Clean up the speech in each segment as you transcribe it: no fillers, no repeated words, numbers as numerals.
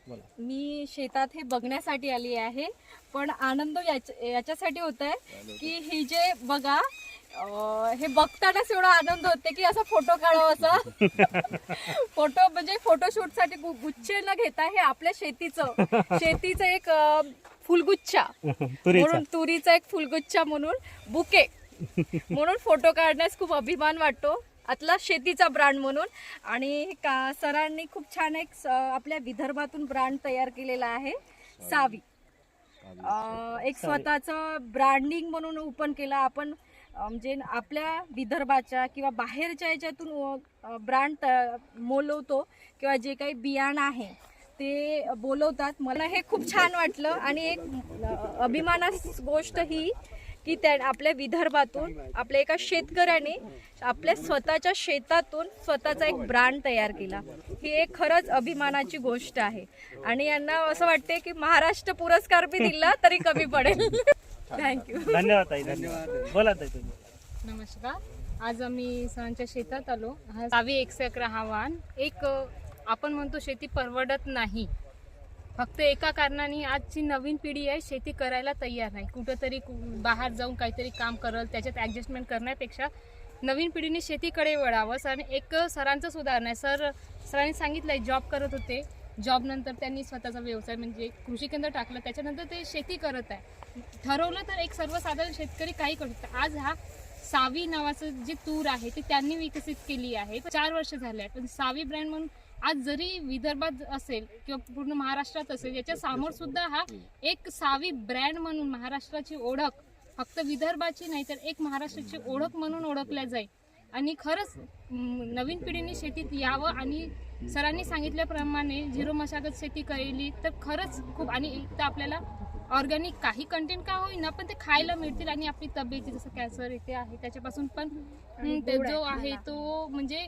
मी शेतात हे बघण्यासाठी आली आहे, पण आनंद याच्यासाठी होत आहे की ही जे बघा हे बघतानाच एवढा आनंद होते की असा फोटो काढावा असा फोटो म्हणजे फोटोशूट साठी गुच्छे न घेता हे आपल्या शेतीचं एक फुलगुच्छा म्हणून तुरीचा एक फुलगुच्छा म्हणून बुके म्हणून फोटो काढण्यास खूप अभिमान वाटतो आतला शेतीचा ब्रँड म्हणून. आणि सरांनी खूप छान एक आपल्या विदर्भातून ब्रँड तयार केलेला आहे सावी. एक स्वतःचं ब्रँडिंग म्हणून ओपन केला आपण, म्हणजे आपल्या विदर्भाच्या किंवा बाहेरच्या याच्यातून ब्रँड बोलवतो किंवा जे काही बियाणं आहे ते बोलवतात. मला हे खूप छान वाटलं आणि एक अभिमानाची गोष्ट ही की आपल्या विदर्भातून आपल्या एका शेतकऱ्याने आपल्या स्वतःच्या शेतातून स्वतःचा एक ब्रँड तयार केला. ही एक खरंच अभिमानाची गोष्ट आहे आणि यांना असं वाटते की महाराष्ट्र पुरस्कार बी दिला तरी कमी पडेल. थँक्यू. धन्यवाद ताई, धन्यवाद. बोला ताई तुम्ही. नमस्कार. आज आम्ही सरांच्या शेतात आलो. सावी 111 हा वाहन एक आपण म्हणतो शेती परवडत नाही, फक्त एका कारणाने आजची नवीन पिढी आहे शेती करायला तयार नाही. कुठंतरी बाहेर जाऊन काहीतरी काम करल त्याच्यात ॲडजस्टमेंट करण्यापेक्षा नवीन पिढीने शेतीकडे वळावं. आणि एक सरांचं सुधारणा आहे. सरांनी सांगितलं आहे जॉब करत होते, जॉब नंतर त्यांनी स्वतःचा व्यवसाय म्हणजे कृषी केंद्र टाकलं, त्याच्यानंतर ते शेती करत आहे. ठरवलं तर एक सर्वसाधारण शेतकरी काही करू शकतो. आज हा सावी नावाचं जे तूर आहे ते त्यांनी विकसित केली आहे. 4 वर्ष झाले आहे, पण सावी ब्रँड म्हणून आज जरी विदर्भात असेल किंवा पूर्ण महाराष्ट्रात असेल याच्या समोर सुद्धा हा एक सावी ब्रँड म्हणून महाराष्ट्राची ओळख फक्त विदर्भाची नाही तर एक महाराष्ट्राची ओळख म्हणून ओळखल्या जाईल. आणि खरंच नवीन पिढीने शेतीत यावं आणि सरांनी सांगितल्याप्रमाणे झिरो मशागत शेती केली तर खरंच खूप, आणि एक तर आपल्याला ऑर्गॅनिक काही कंटेंट का होईना पण ते खायला मिळतील आणि आपली तब्येती जसं कॅन्सर इथे आहे त्याच्यापासून पण जो आहे तो म्हणजे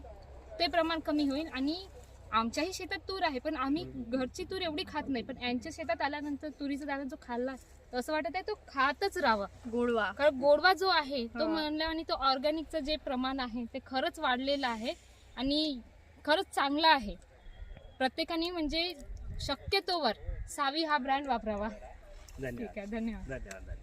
ते प्रमाण कमी होईल. आणि आमच्याही शेतात तूर आहे पण आम्ही घरची तूर एवढी खात नाही, पण यांच्या शेतात आल्यानंतर तुरीचा दाणा जो खाल्ला असं वाटत आहे तो खातच राहावा. गोडवा, कारण गोडवा जो आहे तो म्हणला आणि तो ऑर्गॅनिकचं जे प्रमाण आहे ते खरंच वाढलेलं आहे आणि खरंच चांगलं आहे. प्रत्येकाने म्हणजे शक्यतोवर सावी हा ब्रँड वापरावा. धन्यवाद. ठीक आहे, धन्यवाद. धन्यवाद.